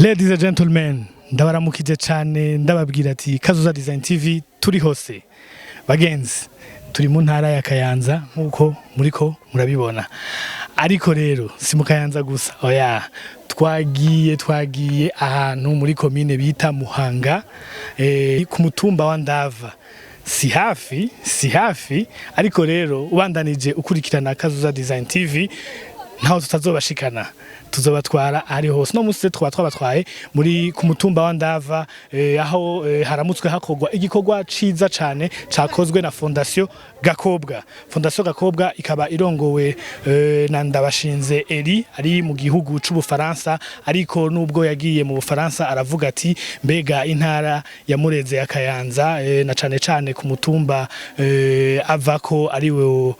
Ladies and gentlemen, ndabaramukije cyane ndababwira ati Kazoza Design TV turi hose. Bagenzi, turi mu ntara ya Kayanza nkuko muriko murabibona. Ariko rero si mu Kayanza gusa. Oya, twagiye ahantu muri commune bita Muhanga ku mutumba wa Ndava. Si hafi ariko rero ubandanije ukurikirana Kazoza Design TV ntaho tutazobashikana tuzobatwara ari hose. No musi twabatwaye muri ku mutumba wa Ndava aho haramutswe hakogwa igikorwa ciza cane cakozwe na Fondation Gakobwa. Fondation Gakobwa ikaba irongowe na Ndabashinze Eri ari mu gihugu c'Ubufaransa, ariko nubwo yagiye mu Bufaransa aravuga ati mbega intara ya Mureze ya Kayanza na cane ku mutumba avako ari we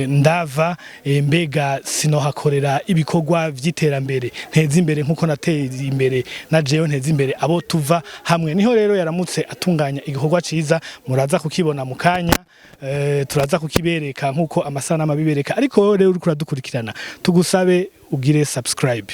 Ndava, mbega sinohakorera ibikorwa vy'iterambere nteza imbere nkuko nateye imbere na jewe nteza imbere abo tuva hamwe. Niho rero yaramutse atunganya igikorwa ciza, muraza kukibona mu kanya. Turaza kukibereka nkuko amasanamu abibereka, ariko rero uriko uradukurikirana tugusabe ugire subscribe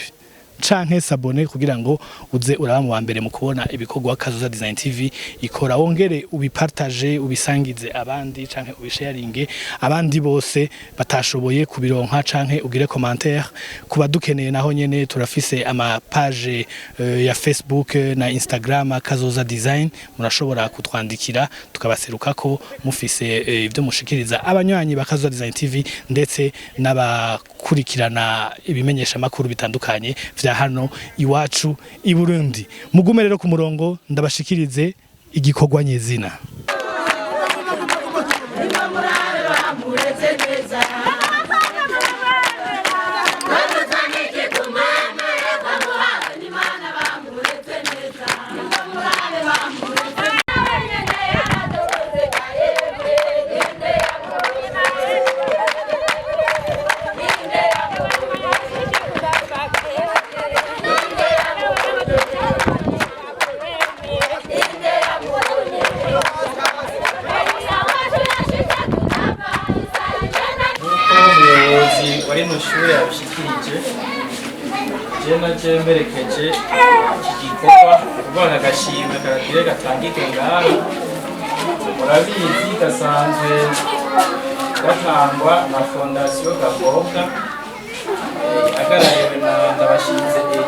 canke sabone kugira ngo uze uraba mu mbere mu kubona ibikorwa Kazoza Design TV ikora. Wongere ubipartage ubisangize abandi canke ubisharinge abandi bose batashoboye kubironka, canke ugire commentaire kuba dukeneye. Naho nyene turafise ama page ya Facebook na Instagram Kazoza Design, murashobora kutwandikira tukabaserukako mufise ivyo mushikiriza abanywanyi ba Kazoza Design TV ndetse n'abakurikirana ibimenyesha makuru bitandukanye vya hano iwacu i Burundi. Mugume rero ku murongo ndabashikirize igikorwa nyezina. Wari mushure yabishikirije jena jemberekeje igikorwa kubona agashimwe karagire gatangike ngaho. Murabizi gasanzwe gatangwa na Fondation Gakobwa agarariwe na Ndabashinze Eri.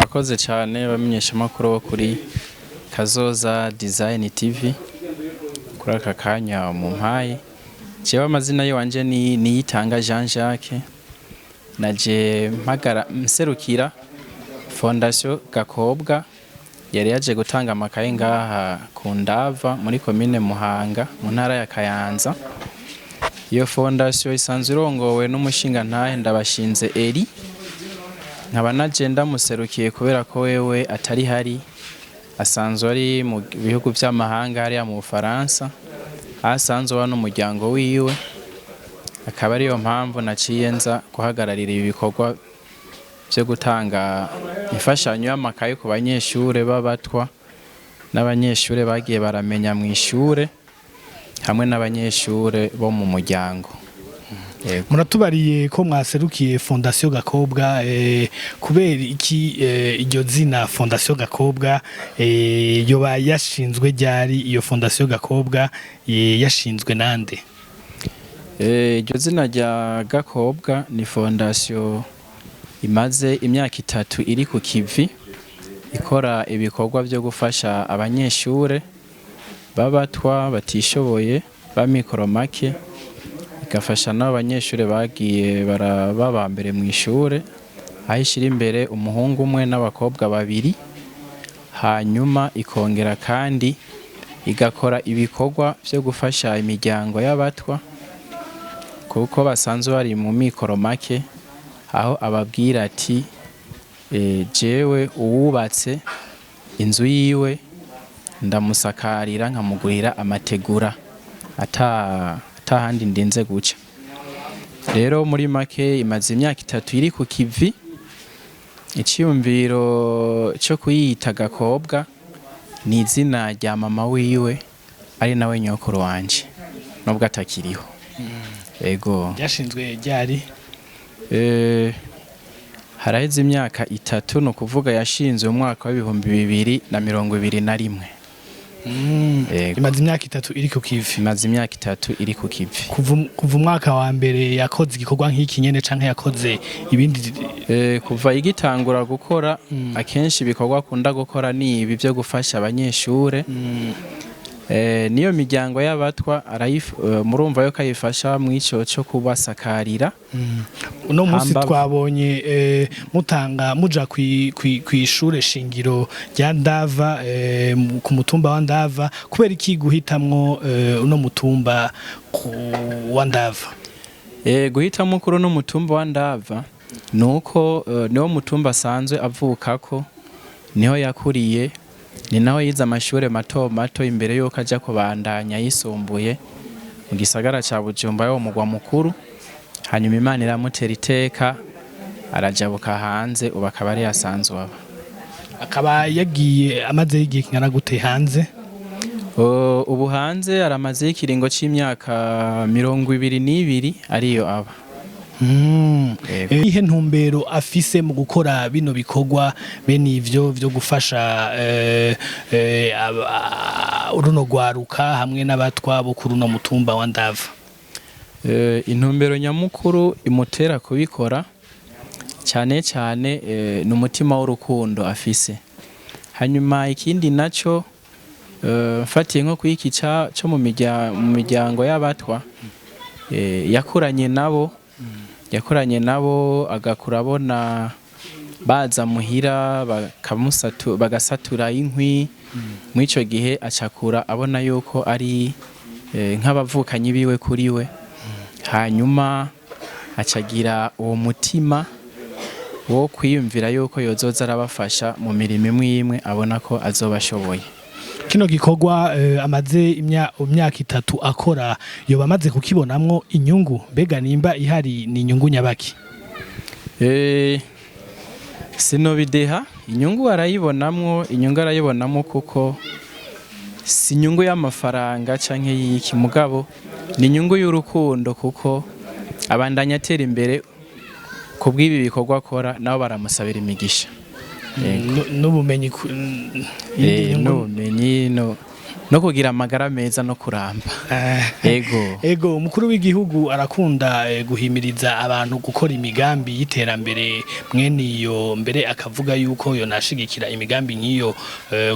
murakoze cyane bamenyeshamakuru bo kuri Kazoza Design TV kuri aka kanya mu mpaye. Jewe amazina yanje ni Niyitanga Jean Jacques, naje mserukira Fondation Gakobwa yari yaje gutanga amakaye ngaha ku Ndava muri komine Muhanga mu ntara ya Kayanza. Iyo fondation isanzwe irongowe n'umushinga ntahe Ndabashinze Eri, nkaba naje ndamuserukiye kubera ko wewe atari hari, asanzwe ari mu bihugu by'amahanga hariya mu Bufaransa, asanzwe wa n'umuryango wiwe, akaba ariyo mpamvu naciye nza guhagararira ibi bikorwa byo gutanga imfashanyo y'amakaye ku banyeshure b'abatwa n'abanyeshure bagiye baramenya mu ishure hamwe n'abanyeshure bo mu muryango. Muratubariye ko mwaserukiye Fondation Gakobwa, kubera iki iryo zina Fondation Gakobwa yoba yashinzwe ryari? Iyo Fondation Gakobwa yashinzwe nande? Iryo zina rya Gakobwa ni fondation imaze imyaka 3 iri ku kivi, ikora ibikorwa byo gufasha abanyeshure babatwa batishoboye ba mikoro make, igafasha n'abanyeshure bagiye baraba mbere mu ishure, ahishira imbere umuhungu umwe n'abakobwa babiri, hanyuma ikongera kandi igakora ibikorwa byo gufasha imiryango y'abatwa kuko basanzwe bari mu mikoro make, aho ababwira ati jewe uwubatse inzu yiwe ndamusakarira nkamugurira amategura atahandi ndinze guca. Rero muri make imaze imyaka 3 iri ku kivi. Iciyumviro cyo kuyita Gakobwa ni izina rya mama wiwe ari nawe nyokuru wanje nubwo atakiriho. Ego yashinzwe ryari? Haraheze imyaka 3, no kuvuga yashinzwe mu mwaka wa 2021. Imaze imyaka 3 iri ku kivi. Imaze imyaka 3 iri ku kivi. Kuva umwaka wa mbere yakoze igikorwa nk'iki nyene canke yakoze ibindi? Kuva igitangura gukora akenshi ibikorwa akunda gukora ni ibi byo gufasha abanyeshure. Niyo miryango y'abatwa murumva yo kayifasha mu ico cyo kubasakarira. Uno munsi twabonye mutanga muja kwishure shingiro rya Ndava, ku mutumba wa Ndava, kubera iki guhitamwo uno mutumba wa Ndava? Guhitamwo kuri uno mutumba wa Ndava nuko niwo mutumba asanzwe avukako, niho yakuriye, ni naho yize amashure mato mato imbere yuko aja kubandanya yisumbuye mu gisagara ca Bujumbura yo mugwa mukuru. Hanyuma Imana iramutera iteka arajabuka hanze, ubu akaba ari yasanzwe aba. Akaba yagiye amaze igihe kingana gute hanze? Ubu hanze aramaze ikiringo c'imyaka 22 ariyo aba. Ihe ntumbero afise mu gukora bino bikorwa bene ivyo byo gufasha uruno gwaruka hamwe n'abatwa bo kuri uno mutumba wa Ndava? Intumbero nyamukuru imutera kubikora cyane cyane ni umutima w'urukundo afise. Hanyuma ikindi naco mfatiye nko kwikica cyo mu miryango y'abatwa, yakuranye nabo agakura abona baza muhira bagasatura inkwi. Mu ico gihe acakura abona yuko ari nk'abavukanyi biwe kuri we, hanyuma acagira uwo mutima wo kwiyumvira yuko yozoza arabafasha mu mirimo imwe abona ko azobashoboye. Kino gikorwa amaze imyaka 3 akora, yoba amaze kukibonamwo inyungu? Mbega nimba ihari ni inyungu nyabaki? Sinobideha, inyungu arayibonamwo kuko si inyungu y'amafaranga canke y'iki, mugabo ni inyungu y'urukundo kuko abandanya atera imbere kubw'ibi bikorwa akora, nabo baramusabira imigisha. N'ubumenyi no kugira amagara meza no kuramba. Ego umukuru w'igihugu arakunda guhimiriza abantu gukora imigambi y'iterambere mwene iyo, mbere akavuga yuko yo nashigikira imigambi nk'iyo,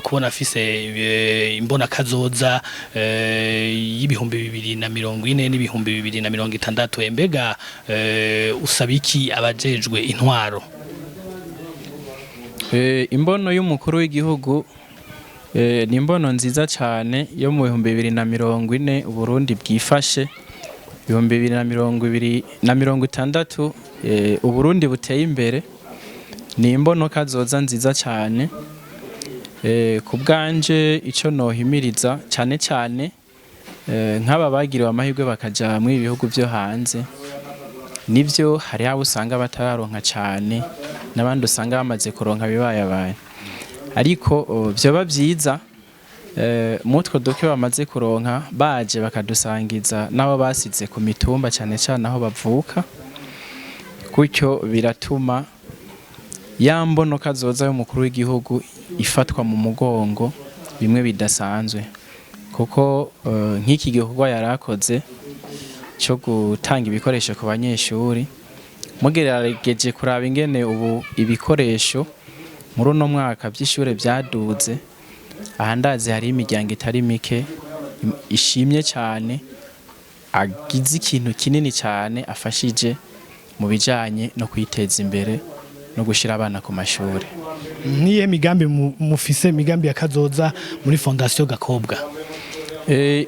kubona afise imbona kazoza y'ibihumbi 2040 n'ibihumbi 2060. Mbega usaba iki abajejwe intwaro? Imbono y'umukuru w'igihugu ni imbono nziza cyane yo mu 2040 Uburundi bwifashe, 2060 Uburundi buteye imbere. Ni imbono kazoza nziza cyane. Ku bwanje icyo nohimiriza cyane cyane nk'aba bagiriwe amahirwe bakaja mu bihugu byo hanze, nivyo hari abo usanga batararonka cyane n'abandi usanga bamaze kuronka bibayabaye, ariko byoba byiza mutwe duke bamaze kuronka baje bakadusangiza nabo basize ku mitumba cyane cyane aho bavuka, gutyo biratuma ya mbono kazoza y'umukuru w'igihugu ifatwa mu mugongo bimwe bidasanzwe, kuko nk'iki gikorwa yarakoze cyo gutanga ibikoresho ku banyeshuri, mugerageje kuraba ingene ubu ibikoresho muri uno mwaka by'ishure byaduze. Ahandazi hari imiryango itari mike ishimye cyane, agize ikintu kinini cyane afashije mu bijanye no kwiteza imbere no gushira abana ku mashuri. Niye migambi mufise, migambi ya kazoza muri Fondation Gakobwa?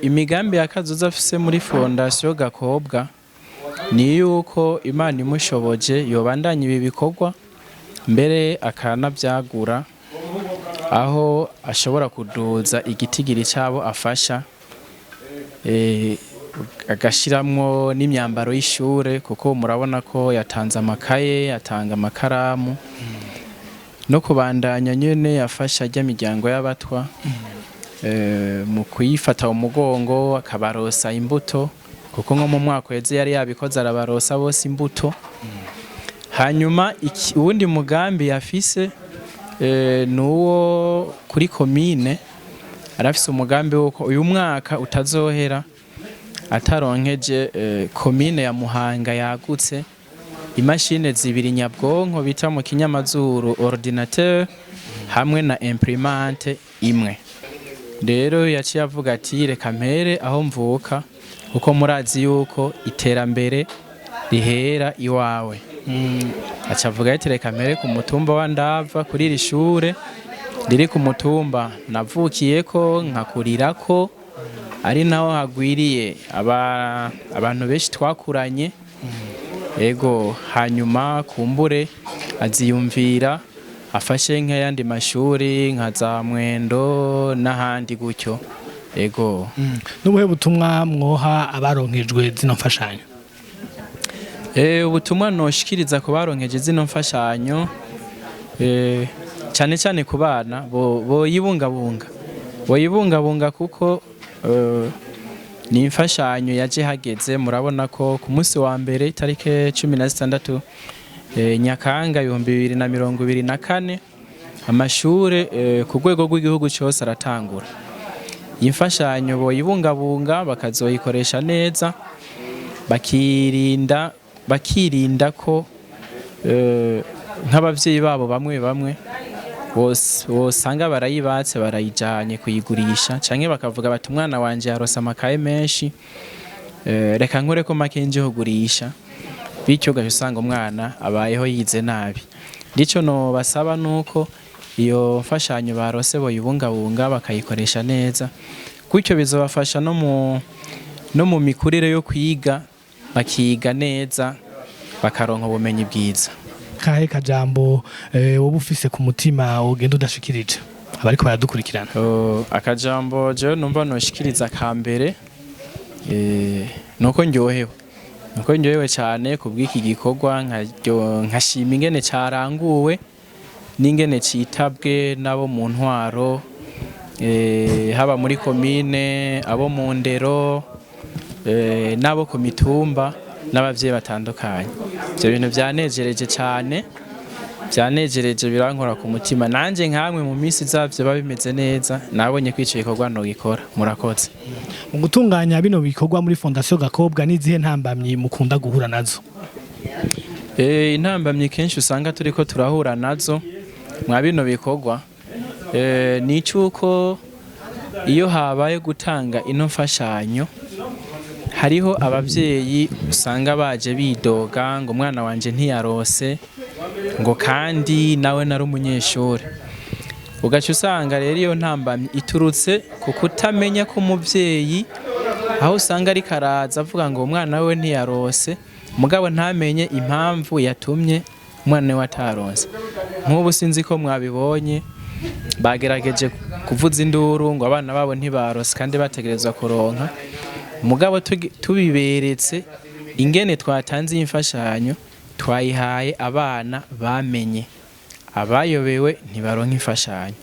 Imigambi ya kazoza afise muri Fondation Gakobwa ni yuko Imana imushoboje yobandanya ibi bikorwa, mbere akanabyagura aho ashobora kuduza igitigiri cyabo afasha, agashiramwo n'imyambaro y'ishure, kuko murabona ko yatanze amakaye, yatanga amakaramu, no kubandanya nyene yafasha ajya miryango y'abatwa mu kuyifata umugongo, akabarosa imbuto, kuko nko mu mwaka weze yari yabikoze arabarosa bose imbuto. Hanyuma uwundi mugambi yafise nuwo kuri komine, arafise umugambi wuko uyu mwaka utazohera ataronkeje komine ya Muhanga yagutse imashine 2 nyabwonko bita mu kinyamazuru ordinateur hamwe na imprimante imwe. Rero yaciye avuga ati reka mpere aho mvuka, kuko murazi yuko iterambere rihera iwawe. Aca avuga ati reka mpere ku mutumba wa Ndava, kuri iri shure riri ku mutumba navukiyeko nkakurirako, ari naho hagwiriye abantu benshi twakuranye. Ego hanyuma kumbure aziyumvira afashe nk'ayandi mashuri nka za Mwendo n'ahandi gutyo. Ego n'ubuhe butumwa mwoha abaronkejwe zino mfashanyo? Ubutumwa noshikiriza ku baronkeje zino mfashanyo cyane cyane ku bana boyibungabunga kuko ni imfashanyo yaje hageze. Murabona ko ku munsi wa mbere itarike 16 Nyakanga 2024 amashure ku rwego rw'igihugu cyose aratangura. Imfashanyo boyibungabunga bakazoyikoresha neza, bakirinda ko nk'abavyeyi babo bamwe wosanga barayibatse barayijanye kuyigurisha, canke bakavuga bati umwana wanje yarose amakaye menshi, reka nkore ko make nje kugurisha, bityo gaje usanga umwana abayeho yize nabi. Ndico no basaba nuko iyo mfashanyo barose boyibungabunga bakayikoresha neza, gutyo bizobafasha no mu mikurire yo kwiga, bakiga neza bakaronka ubumenyi bwiza. Kahe kajambo wowe ufise ku mutima ugenda udashikirije abariko baradukurikirana? Akajambo je numva noshikiriza kambere nuko ndyohewe cyane kubw'iki gikorwa, nkashima ingene caranguwe n'ingene citabwe nabo mu ntwaro, haba muri komine, abo mu ndero, nabo ku mitumba n'abavyeyi batandukanye. Ibyo bintu byanejereje cyane, byanejereje birankora ku mutima nanje nkamwe mu minsi zavyo babimeze neza nabonye kwica igikorwa no gikora murakoze. Mu gutunganya bino bikorwa muri Fondation Gakobwa n'izihe ntambamyi mukunda guhura nazo? Intambamyi kenshi usanga turiko turahura nazo mwa bino bikorwa ni cyuko iyo habaye gutanga ino mfashanyo hariho abavyeyi usanga baje bidoga ngo umwana wanje ntiyarose ngo kandi nawe nari umunyeshuri ugaca usanga rero iyo ntambamyi iturutse ku kutamenya ko umuvyeyi aho usanga ari karaza avuga ngo umwana we ntiyarose mugabo ntamenye impamvu yatumye umwana we atarose. Nk'ubu sinzi ko mwabibonye bagerageje kuvuza induru ngo abana babo ntibarose kandi bategerezwa kuronka mugabo tubiberetse ingene twatanze imfashanyo twayihaye abana bamenye abayobewe ntibaronka imfashanyo.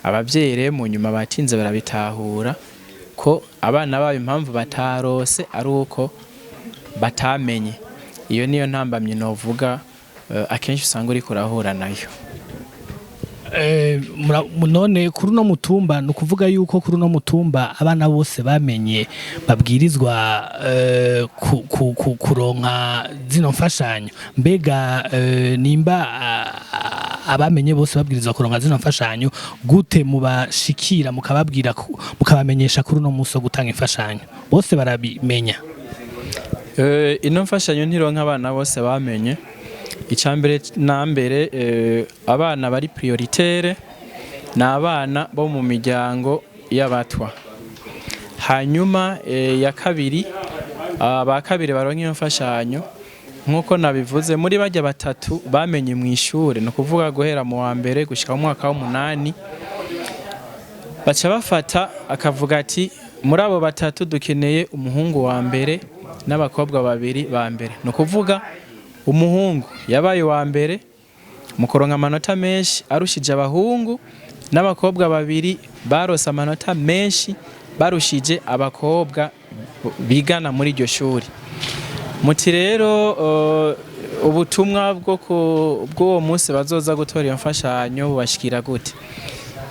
Abavyeyi rero mu nyuma batinze barabitahura ko abana babo impamvu batarose ari uko batamenye. Iyo niyo ntambamye novuga akenshi usanga uri kurahura nayo. None kuri no mutumba no kuvuga yuko kuri no mutumba abana bose bamenye babwirizwa kuronka zino mfashanyo mbega nimba abamenye bose babwirizwa kuronka zino mfashanyo gute mubashikira mukababwira mukabamenyesha kuri no muso gutanga imfashanyo bose barabimenya? Ino mfashanyo ntironka abana bose bamenye. Icambere na mbere abana bari prioritaire na abana bo mu miryango y'abatwa. Hanyuma ya kabiri abakabiri baronka iyo mfashanyo nkuko nabivuze muri bajya batatu bamenye mu ishure no kuvuga guhera mu wa mbere gushika mu mwaka wa 8 baca bafata akavuga ati muri abo batatu dukeneye umuhungu wa mbere n'abakobwa babiri ba mbere. No kuvuga umuhungu yabaye wa mbere mu kuronka amanota menshi arushije abahungu n'abakobwa babiri barose amanota menshi barushije abakobwa bigana muri iryo shuri. Muti rero ubutumwa bw'uwo munsi bazoza gutora iyo mfashanyo bashikira gute?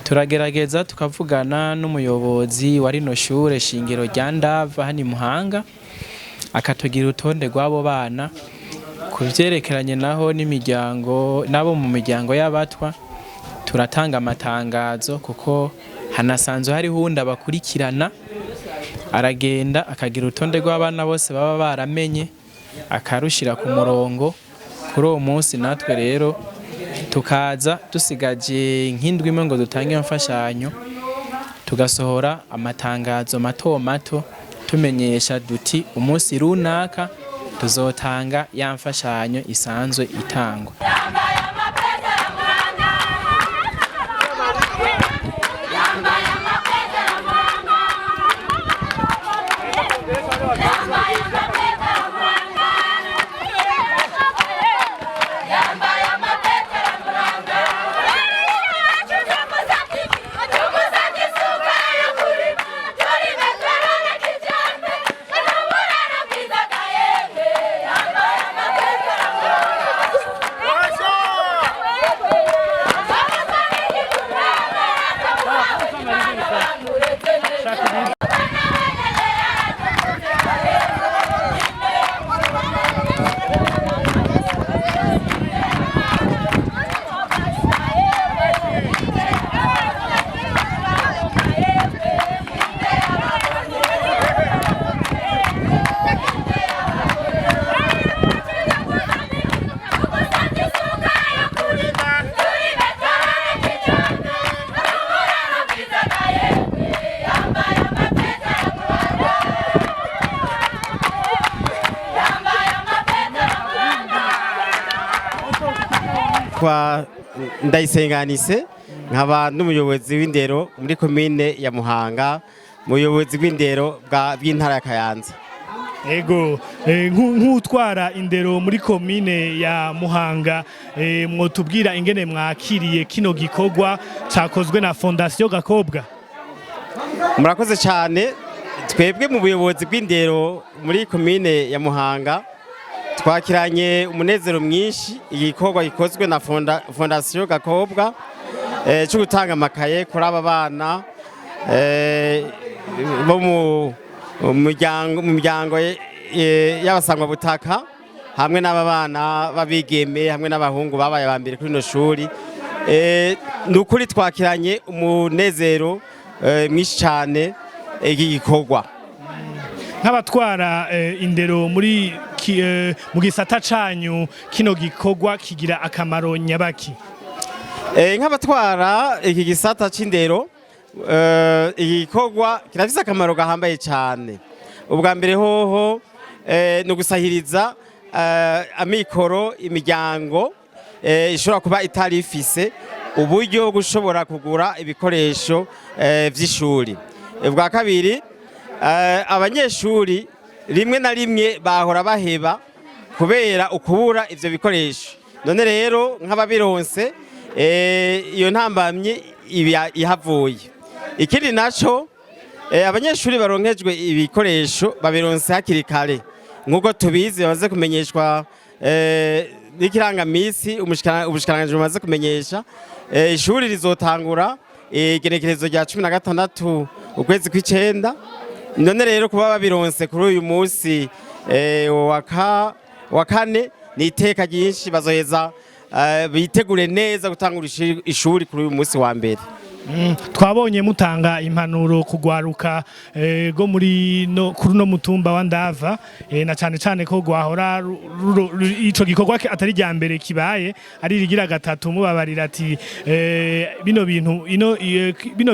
Turagerageza tukavugana n'umuyobozi wa rino shure shingiro rya Ndava hani Muhanga akatugira urutonde rw'abo bana kuvyerekeranye naho n'imiryango nabo mu miryango y'abatwa turatanga amatangazo kuko hanasanzwe hari hunda bakurikirana aragenda akagira urutonde rw'abana bose baba baramenye akarushira ku murongo. Kuri uwo munsi natwe rero tukaza dusigaje nk'indwi imwe ngo dutange imfashanyo tugasohora amatangazo mato mato tumenyesha duti umunsi runaka tuzotanga ya mfashanyo isanzwe itangwa. Kwa Ndayisenganise nkaba n'umuyobozi w'indero muri komine ya Muhanga muyobozi w'indero bw'intara ya Kayanza. Ego nk'utwara indero muri komine ya Muhanga mwotubwira ingene mwakiriye kino gikorwa cyakozwe na Fondation Gakobwa? Murakoze cyane twebwe mu buyobozi bw'indero muri komine ya Muhanga twakiranye umunezero mwinshi igikorwa gikozwe na fondasiyo Gakobwa cyo gutanga amakaye kuri aba bana bo mu miryango y'abasangwa butaka hamwe n'aba bana babigeme hamwe n'abahungu babaye ba mbere kuri ino shuri. Ni ukuri twakiranye umunezero mwinshi cyane iki gikorwa. Nk'abatwara indero muri mu gisata canyu kino gikorwa kigira akamaro nyabaki? Nk'abatwara iki gisata c'indero iki gikorwa kirafise akamaro gahambaye cyane. Ubwa mbere hoho no gusahiriza amikoro imiryango ishobora kuba itari ifise uburyo gushobora kugura ibikoresho vy'ishuri. Ubwa kabiri abanyeshuri rimwe na rimwe bahora baheba kubera ukubura ivyo bikoresho. None rero nk'ababironse iyo ntambamye ihavuye. Ikindi naco abanyeshuri baronkejwe ibikoresho babironse hakiri kare. Nk'uko tubizi bamaze kumenyeshwa n'ikirangamisi ubushikiranganji bumaze kumenyesha ishuri rizotangura igenekerezo rya 16 ukwezi kw'icenda. None rero kuba babironse kuri uyu munsi wa kane ni iteka ryinshi bazoheza bitegure neza gutangura ishuri kuri uyu munsi wa mbere. Twabonye mutanga impanuro kugwaruka go muri kuri no mutumba wa Ndava na cyane ko gwahora ico gikorwa atari rya mbere kibaye ari rigira gatatu mubabarira ati bino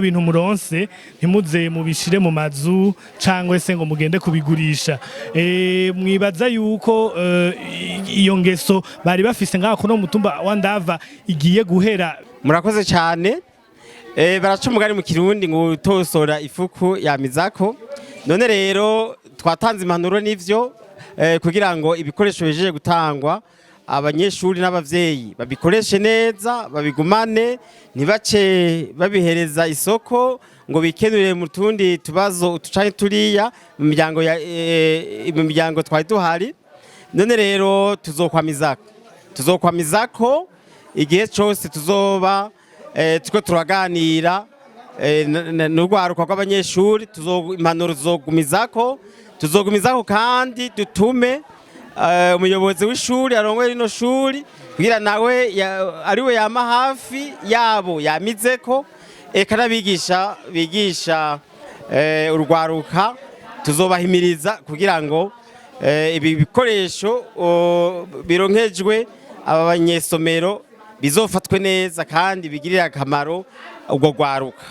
bintu muronse ntimuze mubishire mu mazu cangwe se ngo mugende kubigurisha. Mwibaza yuko iyo ngeso bari bafise ngaho kuno mutumba wa Ndava igiye guhera? Murakoze cyane. Baraca umugani mu Kirundi ngo utosora ifuku yamizako. None rero twatanze impanuro n'ivyo kugira ngo ibikoresho bijeje gutangwa abanyeshuri n'abavyeyi babikoreshe neza babigumane ntibace babihereza isoko ngo bikenurire mu tundi tubazo utucanye turiya mu miryango twari duhari. None rero tuzokwamizako igihe cyose tuzoba tuko turaganira n'urwaruka rw'abanyeshuri. Impanuro tuzogumizako kandi dutume umuyobozi w'ishuri arongoye rino shuri kugira nawe ariwe yama hafi yabo yamizeko. Eka bigisha urwaruka tuzobahimiriza kugira ngo ibi bikoresho bironkejwe aba banyesomero bizofatwe neza kandi bigirira akamaro ubwo gwaruka.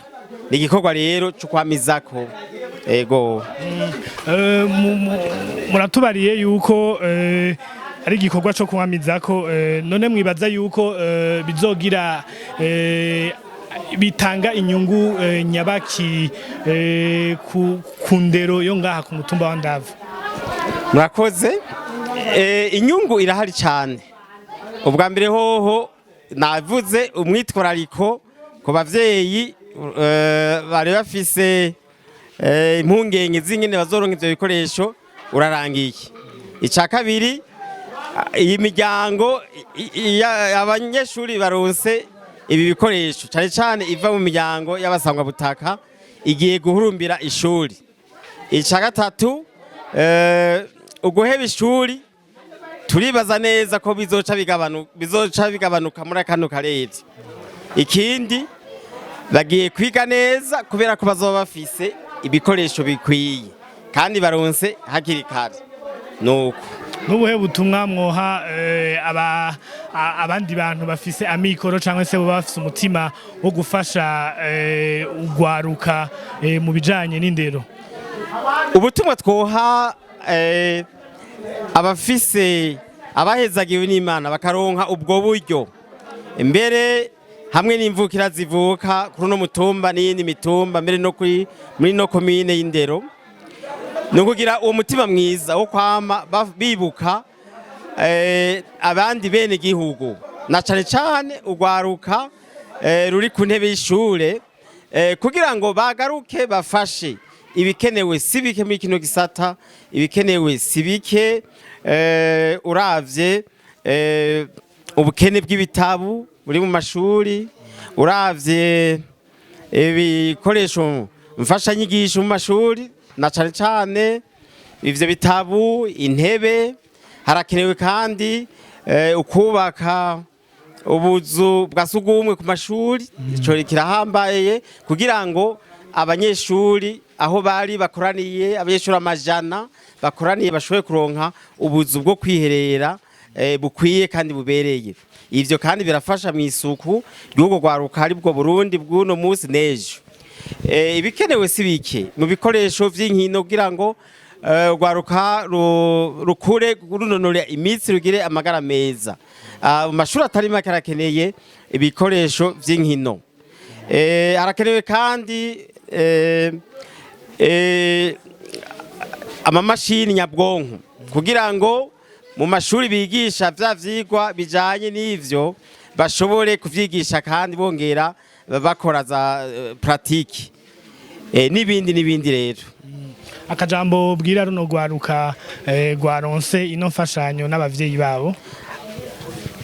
Ni igikorwa rero cyo kwamizako. Ego muratubariye yuko ari igikorwa cyo kwamizako. None mwibaza yuko bizogira bitanga inyungu nyabaki ku ndero yo ngaha ku mutumba wa Ndava? Murakoze. Inyungu irahari cyane. Ubwa mbere hoho navuze umwitwarariko ku bavyeyi bari bafise impungenge z'ingene bazoronka ivyo bikoresho urarangiye. Ica kabiri iyi miryango abanyeshuri baronse ibi bikoresho cyane iva mu miryango y'abasangwa butaka igiye guhurumbira ishuri. Ica gatatu uguheba ishuri turibaza neza ko bizoca bigabanuka muri kano karere. Ikindi bagiye kwiga neza kubera ko bazoba bafise ibikoresho bikwiye kandi baronse hakiri kare. Nuko n'ubuhe butumwa mwoha abandi bantu bafise amikoro cyangwa se baba bafise umutima wo gufasha ugwaruka mu bijanye n'indero? Ubutumwa twoha abafise abahezagiwe n'Imana bakaronka ubwo buryo mbere hamwe n'imvukira zivuka kuri no mutumba n'iyindi mitumba mbere no muri no komine y'indero, no kugira uwo mutima mwiza wo kwama bibuka abandi bene gihugu na cane ugwaruka ruri ku ntebe y'ishure kugira ngo bagaruke bafashe ibikenewe si bike muri kino gisata, ibikenewe si bike uravye ubukene bw'ibitabu buri mu mashuri, uravye ibikoresho mfashanyigisho mu mashuri na cane cane ivyo bitabu, intebe. Harakenewe kandi ukubaka ubuzu bwa sugumwe ku mashuri, ico kirahambaye kugira ngo abanyeshuri aho bari bakoraniye, abanyeshuri amajana bakoraniye bashobore kuronka ubuzu bwo kwiherera bukwiye kandi bubereye. Ivyo kandi birafasha mu isuku ry'ugo rwaruka ari bwo Burundi bw'uno munsi n'ejo. Ibikenewe si bike mu bikoresho vy'inkino kugira ngo rwaruka rukure runonora imitsi, rugire amagara meza. Mu mashuri atari make harakeneye ibikoresho vy'inkino. Harakenewe kandi amamashini nyabwonko kugira ngo mu mashuri bigisha vya vyigwa bijanye n'ivyo bashobore kuvyigisha kandi bongera bakora za pratique n'ibindi rero. Akajambo bwira runo rwaruka rwaronse ino mfashanyo n'abavyeyi babo.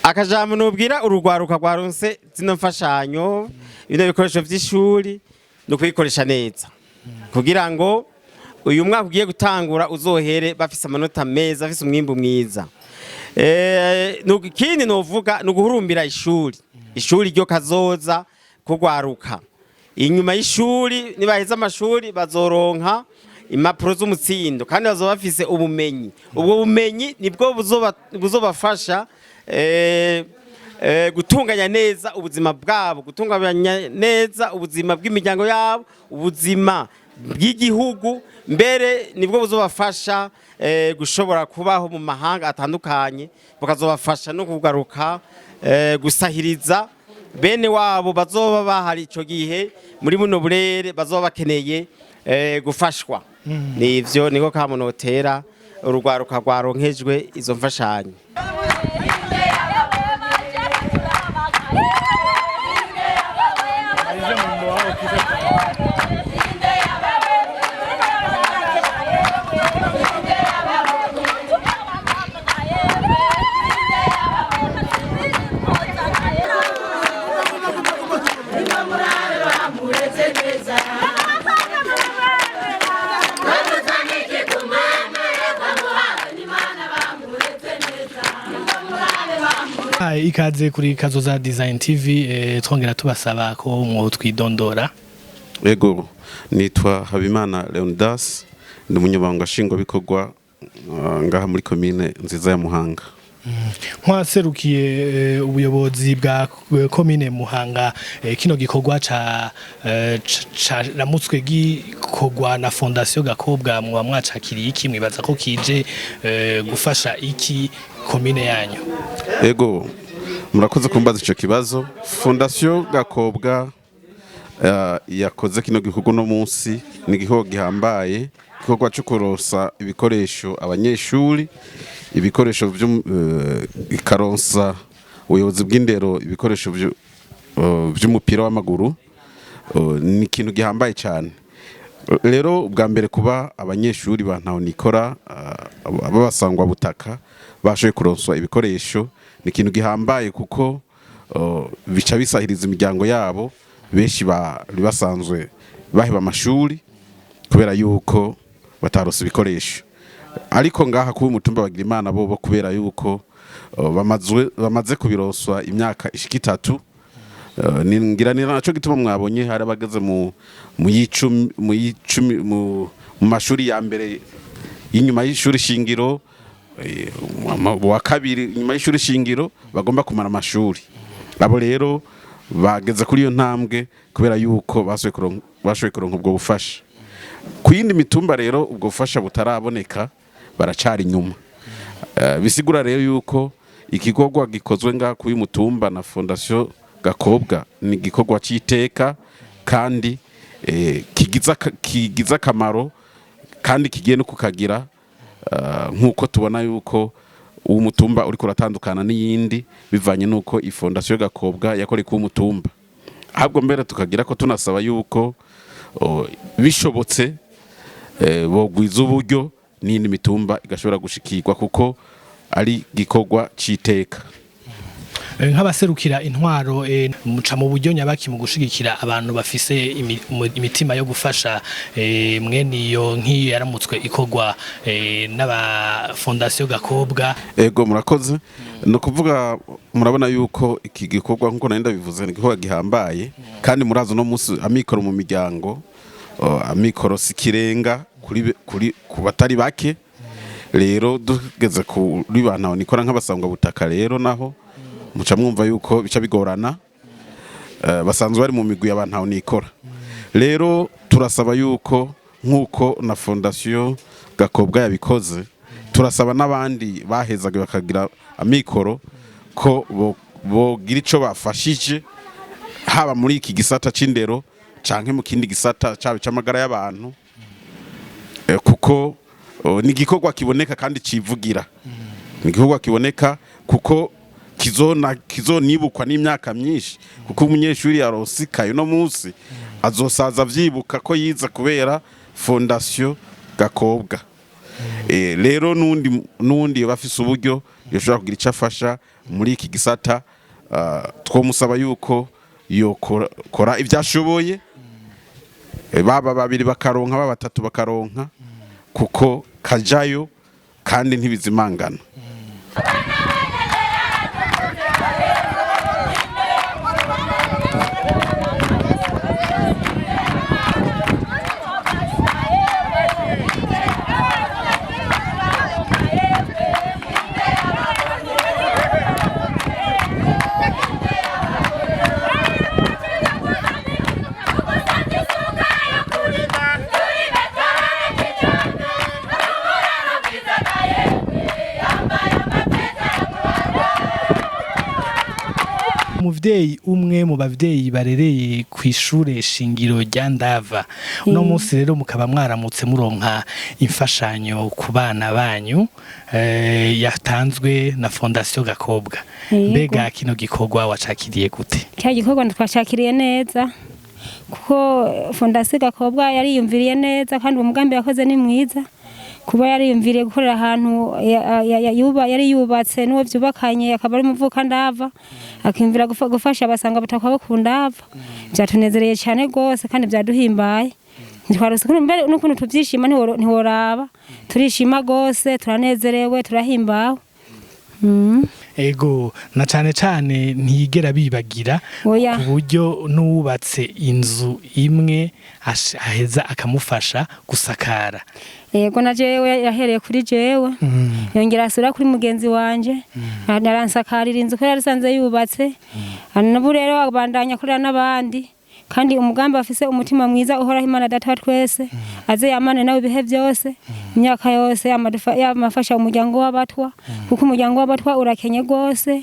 Akajambo nubwira urugwaruka rwaronse zino mfashanyo bino bikoresho vy'ishuri no kubikoresha neza kugira ngo uyu mwaka ugiye gutangura uzohere bafise amanota meza, bafise umwimbu mwiza. Ikindi novuga nuguhurumbira ishuri ryo kazoza kugwaruka. Inyuma y'ishuri nibaheza amashuri bazoronka impapuro z'umutsindo kandi bazoba bafise ubumenyi. Ubwo bumenyi nibwo buzobafasha gutunganya neza ubuzima bwabo, gutunganya neza ubuzima bw'imiryango yabo, ubuzima bw'igihugu, mbere nibwo buzobafasha gushobora kubaho mu mahanga atandukanye, bakazobafasha no kugaruka gusahiriza bene wabo bazoba bahari ico gihe muri buno burere bazoba bakeneye gufashwa. Nivyo niko kamunotera urugwaruka rwaronkejwe izo mfashanyo. Ikaze kuri Kazoza Design TV, twongera tubasaba ko mwotwidondora. Ego nitwa Habimana Leonidas, ndi umunyamabanga nshingwabikorwa ngaha muri komine nziza ya Muhanga. Nkwaserukiye ubuyobozi bwa komine Muhanga, kino gikorwa ramutswe gikorwa na Fondation Gakobwa muba mwacakiriye iki, mwibaza ko kije gufasha iki komine yanyu? Ego murakoze kumbaza ico kibazo. Fondation Gakobwa yakoze kino gikorwa no munsi, ni gikorwa gihambaye, gikorwa cyo kurosa ibikoresho abanyeshuri, ibikoresho ikaronsa ubuyobozi bw'indero ibikoresho by'umupira w'amaguru. Ni ikintu gihambaye cyane. Rero bwa mbere kuba abanyeshuri bantaho nikora babasangwa butaka bashoye kuronswa ibikoresho ni ikintu gihambaye kuko bica bisahiriza imiryango yabo. Benshi bari basanzwe baheba amashuri kubera yuko batarose ibikoresho, ariko ngaha kuba umutumba bagira Imana bo kubera yuko bamaze kubiroswa imyaka ishika 3. Ningiranira naco gituma mwabonye hari abageze mu mashuri ya mbere y'inyuma y'ishuri shingiro, wa kabiri inyuma y'ishuri shingiro bagomba kumara amashuri. Abo rero bageze kuri iyo ntambwe kubera yuko bashoye kuronka ubwo bufasha. Ku yindi mitumba rero ubwo bufasha butaraboneka baracari inyuma. Bisigura rero yuko igikorwa gikozwe ngaha ku mutumba na Fondation Gakobwa ni igikorwa cy'iteka kandi kigiza akamaro kandi kigiye no kukagira, nkuko tubona yuko uwo mutumba uri kuratandukana n'iyindi bivanye nuko Fondation Gakobwa yakore ku mutumba. Ahubwo mbere tukagira ko tunasaba yuko bishobotse bogwiza uburyo n'indi mitumba igashobora gushikirwa kuko ari gikorwa citeka. Nk'abaserukira intwaro muca mu buryo nyabaki mu gushigikira abantu bafise imitima yo gufasha mwene iyo nk'iyo yaramutswe ikorwa n'aba Fondation Gakobwa. Ego murakoze, no kuvuga murabona yuko iki gikorwa nkuko nari ndabivuze ni gikorwa gihambaye kandi murazo no musi amikoro mu miryango amikoro sikirenga kuri kubatari bake. Rero dugeze kuri bantu nikora nk'abasangwa butaka rero naho muca mwumva yuko bica bigorana basanzwe bari mu migwi y'abantu aho nikora. Rero turasaba yuko nkuko na Fondation Gakobwa yabikoze, turasaba n'abandi bahezaga bakagira amikoro ko bogira ico bafashije haba muri iki gisata c'indero canke mu kindi gisata c'amagara y'abantu, kuko ni gikorwa kiboneka kandi civugira. Ni gikorwa kiboneka kuko kizonibukwa n'imyaka myinshi, kuko umunyeshuri yarosikaye no munsi azosaza vyibuka ko yiza kubera Fondation Gakobwa. Rero nundi bafise uburyo yoshobora kugira icyo afasha muri iki gisata, twomusaba yuko yokora ivyashoboye, baba babiri bakaronka, baba batatu bakaronka, kuko kajayo kandi ntibizimangana. Umuvyeyi umwe mu bavyeyi barereye kw'ishure shingiro rya Ndava, uno munsi rero mukaba mwaramutse muronka imfashanyo ku bana banyu yatanzwe na Fondation Gakobwa. Mbega kino gikorwa wacakiriye gute? Cya gikorwa twashakiriye neza kuko Fondation Gakobwa yariyumviriye neza kandi umugambi yakoze ni mwiza, kuba yariyumviriye gukorera ahantu yari yubatse n'uwo vyubakanye akaba ari muvuka Ndava, akimvira gufasha abasanga batakwabo ku Ndava. Byatunezereye cyane gose kandi byaduhimbaye. Ntitwarose mbere n'ukuntu tuvyishima ntiworaba, turishima gose, turanezerewe, turahimbawe. Ego na cane ntiyigera bibagira ku buryo nubatse inzu imwe aheza akamufasha gusakara. Ego na jewe yahereye kuri jewe, yongera asura kuri mugenzi wanje, naransakarira inzu ko yarisanze yubatse, nabu rero abandanya kurira n'abandi, kandi umugambi afise umutima mwiza uhoraho Imana Data twese, aze yamane nawe ibihe byose, imyaka yose yamafasha umuryango w'abatwa, kuko umuryango w'abatwa urakenye gose,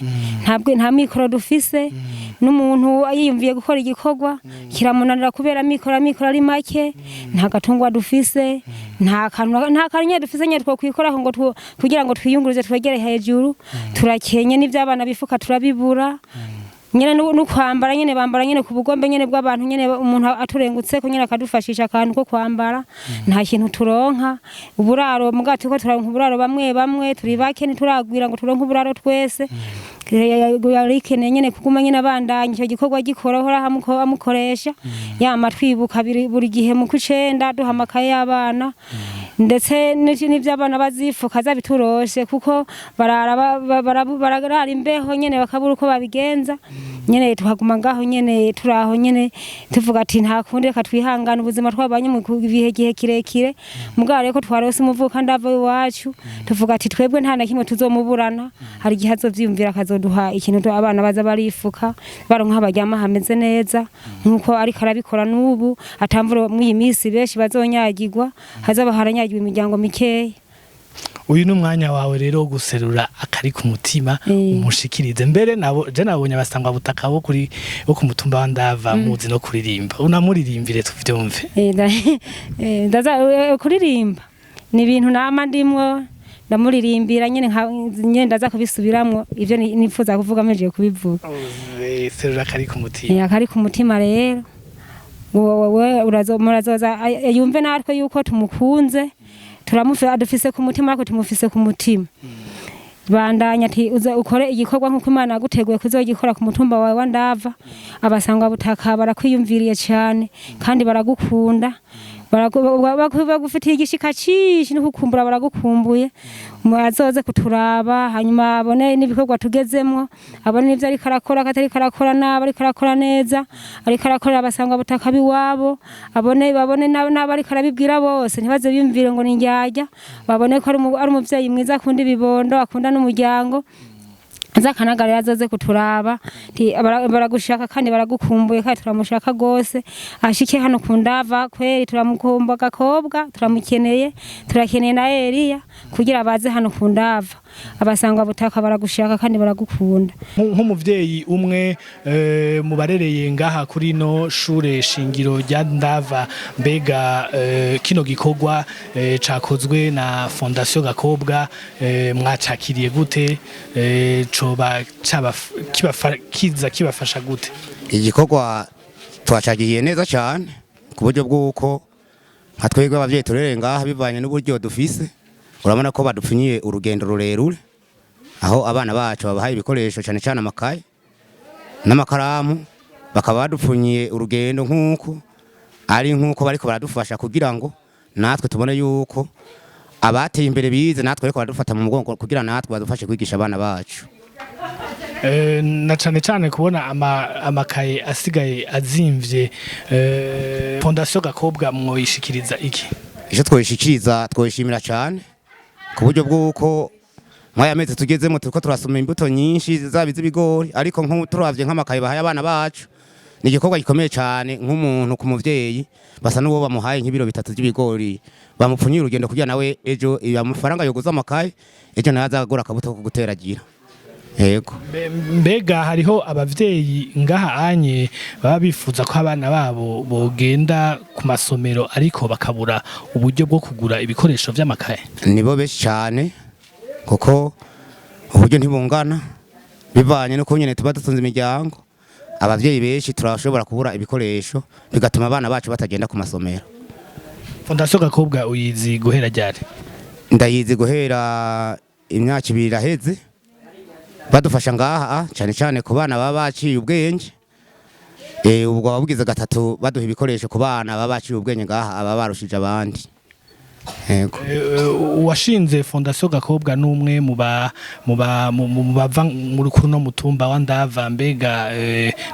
nta mikoro dufise, n'umuntu yiyumviye gukora igikorwa kiramunanira kubera mikoro ari make, nta gatungwa dufise, nta kanya dufise nye twokwikoraho ngo kugira ngo twiyunguruze twegere hejuru, turakenye n'ivy'abana bifuka turabibura. Nyene n'ukwambara nyene bambara nyene ku bugombe nyene bw'abantu nyene umuntu aturengutse ko nyene akadufashisha akantu ko kwambara, nta kintu turonka. Uburaro mugati ko turonka uburaro bamwe turi bake ntituragwira ngo turonke uburaro twese. Yarikene nyene kuguma nyene abandanya icyo gikorwa gikora hora amukoresha, yama twibuka buri gihe mu kucenda duhamakaye y'abana, ndetse n'ivy'abana bazifuka zabituroshe kuko barara imbeho nyene bakabura uko babigenza, nyene tuhaguma ngaho nyene turaho nyene tuvuga ati nta kundi reka twihangana ubuzima twabanye mu bihe gihe kirekire, mugabo reko twarose umuvuka Ndava iwacu, tuvuga ati twebwe nta na kimwe tuzomuburana, hari igihe azovyiyumvira akazoduha ikintu abana baza barifuka baronka abaryama hameze neza, nkuko ariko arabikora n'ubu atamvura mu iyi minsi benshi bazonyagirwa, hazaba haranyagirwa imiryango mikeya. Uyu n'umwanya wawe rero guserura akari ku mutima umushikirize. Mbere je nabonye abasangwa butaka bo ku mutumba wa Ndava muzi no kuririmba, unamuririmbire tuvyumve. Ndaza kuririmba ni ibintu nama ndimwo ndamuririmbira nyene ndaza kubisubiramwo ivyo nifuza kuvuga meje kubivuga. Serura akari ku mutima. Akari ku mutima rero wowe murazoza yumve natwe yuko tumukunze dufise ku mutima ariko tumufise ku mutima bandanya ati uze ukore igikorwa nkuko Imana yaguteguye kuzogikora ku mutumba wawe wa Ndava. Abasangwa butaka barakwiyumviriye cyane kandi baragukunda, bagufitiye igishika cishi no kukumbura, baragukumbuye. Azoze kuturaba hanyuma abone n'ibikorwa tugezemwo, abone n'ivyo ari karakora katari karakora nabi, ari karakora neza, ari karakora abasangwa butaka biwabo, babone n'abari karabibwira bose, ntibaze biyumvire ngo ninjyajya, babone ko ari umuvyeyi mwiza akunda ibibondo, akunda n'umuryango. Azakanagara yazoze kuturaba, baragushaka kandi baragukumbuye kandi turamushaka gose. Ashike hano ku Ndava kweri turamukumba gakobwa, turamukeneye, turakeneye na Eliya kugira baze hano ku Ndava. Abasangwa butaka baragushaka kandi baragukunda. Nk'umuvyeyi umwe mu barereye ngaha kuri no shure shingiro rya Ndava, mbega kino gikorwa cakozwe na Fondation Gakobwa mwacakiriye gute? Coba kibafasha gute? Igikorwa twacagiye neza cyane ku buryo bw'uko nka twebwe abavyeyi turereye ngaha bivanye n'uburyo dufise. Urabona ko badupfunyiye urugendo rurerure, aho abana bacu babahaye ibikoresho cyane cyane amakaye n'amakaramu, bakaba badupfunyiye urugendo nk'uko bariko baradufasha kugira ngo natwe tubone yuko abateye imbere bize, natwe bariko baradufata mu mugongo kugira natwe badufashe kwigisha abana bacu. Na cyane cyane kubona amakaye asigaye azimvye, Fondation Gakobwa mwoyishikiriza iki? Icyo twoyishikiriza twoyishimira cyane ku buryo bw'uko mwaya mezi tugezemo turiko turasoma imbuto nyinshi zabize ibigori, ariko turavye nk'amakaye bahaye abana bacu ni igikorwa gikomeye cyane. Nk'umuntu ku muvyeyi basa n'uwo bamuhaye nk'ibiro 3 by'ibigori, bamupfunyiye urugendo kugira nawe ejo amafaranga yoguza amakaye, ejo nawe azagura akabuto ko guteragira. Yego, mbega hariho abavyeyi ngaha anye baba bifuza ko abana babo bogenda ku masomero ariko bakabura uburyo bwo kugura ibikoresho vy'amakaye? Nibo benshi cyane kuko uburyo ntibungana bivanye no kunyene tuba dutunze imiryango. Abavyeyi benshi turashobora kubura ibikoresho bigatuma abana bacu batagenda ku masomero. Fondation Gakobwa uyizi guhera ryari? Ndayizi guhera imyaka 2 iraheze, badufasha ngaha cyane cyane ku bana baba baciye ubwenge. Ubwo babugize 3 baduha ibikoresho ku bana baba baciye ubwenge ngaha, aba barushije abandi. Yego, washinze Fondation Gakobwa n'umwe mu bava muri kuno mutumba wa Ndava. Mbega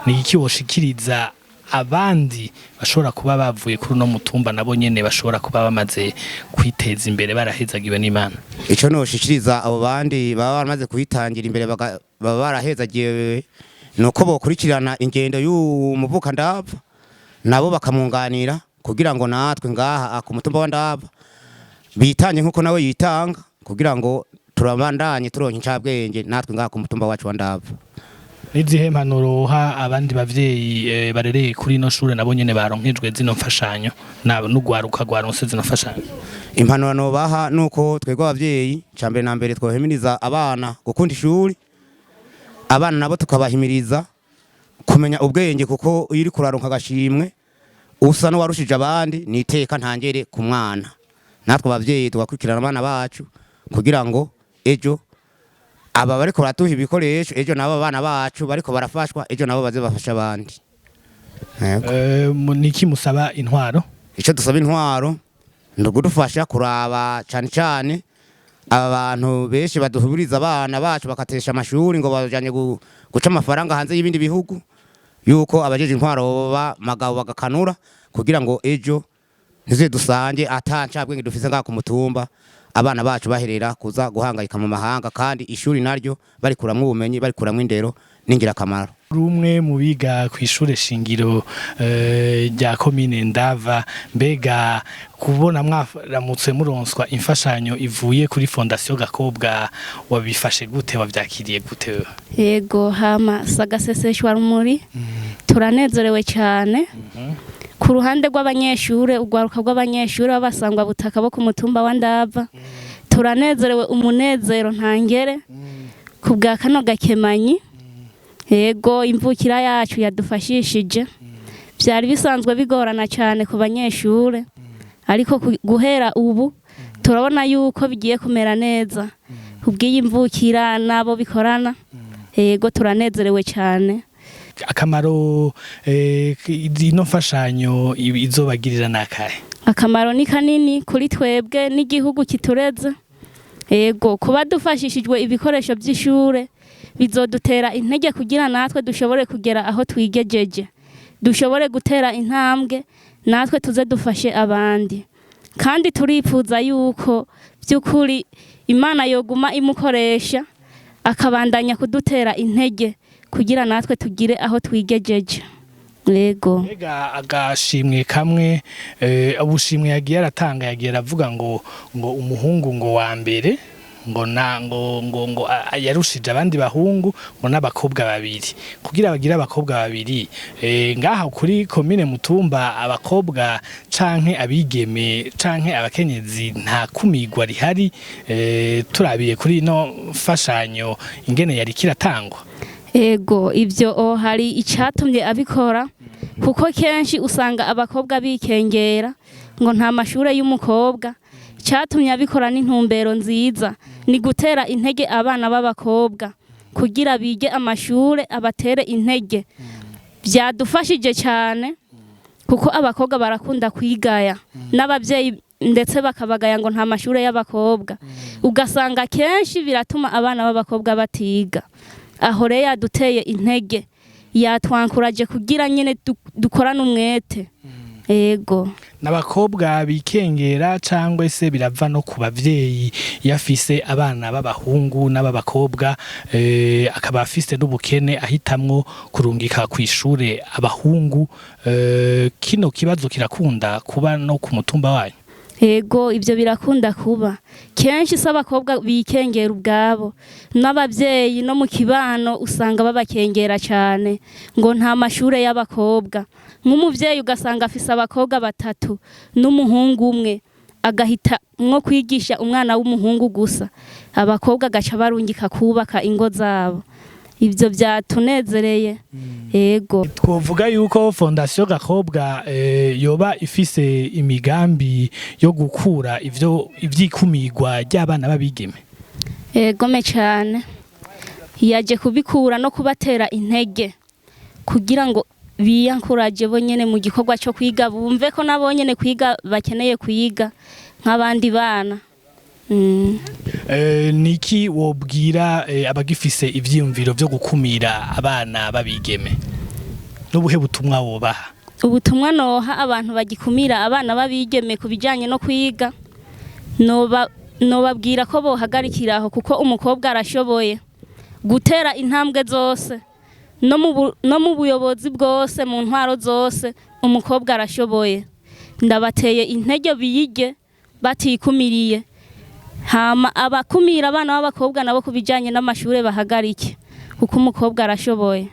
ni iki woshikiriza abandi bashobora kuba bavuye kuri no mutumba nabo nyene bashobora kuba bamaze kwiteza imbere barahezagiwe n'Imana? Ico noshikiriza abo bandi baba bamaze kuyitangira imbere baba barahezagiwe nuko bokurikirana ingendo y'umuvuka Ndava, nabo bakamunganira kugira ngo natwe ngaha ku mutumba wa Ndava bitanye nkuko nawe yitanga, kugira ngo turabandanye turonke incabwenge natwe ngaha ku mutumba wacu wa Ndava. Nizihe mpanuro ha abandi bavyeyi barereye kuri no shure nabo nyene baronkejwe zino mfashanyo n'ugwaruka rwaronse zino mfashanyo? Impanuro no baha nuko twebwe abavyeyi cambere na mbere twohimiriza abana gukunda ishuri, abana nabo tukabahimiriza kumenya ubwenge, kuko iri kuraronka agashimwe usa no warushije abandi niteka ntangere ku mwana. Natwe abavyeyi tugakurikirana abana bacu kugira ngo ejo aba bariko baratuha ibikoresho, ejo nabo abana bacu bariko barafashwa, ejo nabo baze bafasha abandi. Niki musaba intwaro? Ico dusaba intwaro ndugudufasha kuraba cyane cyane aba bantu benshi baduhubiriza abana bacu bakatesha amashuri ngo bajanye guca amafaranga hanze y'ibindi bihugu, yuko abajeje intwaro magabo bagakanura kugira ngo ejo nize dusange atancabwenge dufise ngaha ku mutumba, abana bacu baherera kuza guhangayika mu mahanga, kandi ishuri naryo bari kuramwe ubumenyi, bari kuramwe indero ningira kamaro. Rumwe mu biga ku ishure shingiro rya komine Ndava, mbega kubona mwaramutse muronswa imfashanyo ivuye kuri Fondation Gakobwa wabifashe gute, wavyakiriye gute? Yego, hama sagaseseshwa rumuri turanezerewe cyane. Ku ruhande rw'abanyeshure, ugwaruka rw'abanyeshure babasangwa butaka bo ku mutumba wa Ndava, turanezerewe umunezero ntangere ku bwa kano gakemanyi. Yego, imvukira yacu yadufashishije byari bisanzwe bigorana cyane ku banyeshure ariko guhera ubu turabona yuko bigiye kumera neza kubw'iyimvukira nabo bikorana yego turanezerewe cyane. Akamaro ino mfashanyo izobagirira nakahe? Akamaro ni kanini kuri twebwe n'igihugu kitureze. Yego kuba dufashishijwe ibikoresho by'ishure bizodutera intege kugira natwe dushobore kugera aho twigejeje, dushobore gutera intambwe natwe tuze dufashe abandi, kandi turipfuza yuko by'ukuri Imana yoguma imukoresha akabandanya kudutera intege kugira natwe tugire aho twigejeje. Yego mbega agashimwe kamwe ubushimwe yagiye aratanga yagiye aravuga ngo umuhungu ngo wa mbere ngo yarushije abandi bahungu ngo n'abakobwa babiri kugira bagire abakobwa babiri ngaha kuri komine Mutumba abakobwa canke abigeme canke abakenyezi nta kumigwa rihari turabiye kuri no mfashanyo ingene yari kiratangwa. Ego ibyo hari icyatumye abikora kuko kenshi usanga abakobwa bikengera ngo nta mashure y'umukobwa. Cyatumye abikora n'intumbero nziza ni gutera intege abana b'abakobwa kugira bige amashure abatere intege. Byadufashije cyane kuko abakobwa barakunda kwigaya n'ababyeyi ndetse bakabagaya ngo nta mashure y'abakobwa, ugasanga kenshi biratuma abana b'abakobwa batiga. Aho rero yaduteye intege yatwankuraje kugira nyine dukorana umwete. Ego n'abakobwa bikengera cyangwa se birava no ku bavyeyi yafise abana b'abahungu n'abakobwa akaba afise n'ubukene ahitamwo kurungika ku ishure abahungu. Kino kibazo kirakunda kuba no ku mutumba wanyu? Ego ibyo birakunda kuba kenshi s'abakobwa bikengera ubwabo n'abavyeyi no mu kibano usanga babakengera cyane ngo nta mashure y'abakobwa. Nk'umuvyeyi ugasanga afise abakobwa batatu n'umuhungu umwe agahita mwo kwigisha umwana w'umuhungu gusa, abakobwa gaca barungika kubaka ingo zabo. Ibyo byatunezereye. Ego twovuga yuko Fondation Gakobwa yoba ifise imigambi yo gukura ivyikumirwa ry'abana babigeme. Ego me cyane yaje kubikura no kubatera intege kugira ngo biyankuraje bo nyene mu gikorwa cyo kwiga, bumve ko nabo nyene kwiga bakeneye kwiga nk'abandi bana. Niki wobwira abagifise ivyiyumviro byo gukumira abana babigeme? N'ubuhe butumwa wobaha? Ubutumwa noha abantu bagikumira abana babigeme kubijanye no kwiga nobabwira ko bohagarikiraho kuko umukobwa arashoboye gutera intambwe zose no mu buyobozi bwose mu ntwaro zose umukobwa arashoboye. Ndabateye intege biyige batikumiriye, hama abakumira abana b'abakobwa nabo kubijanye n'amashure bahagarike kuko umukobwa arashoboye.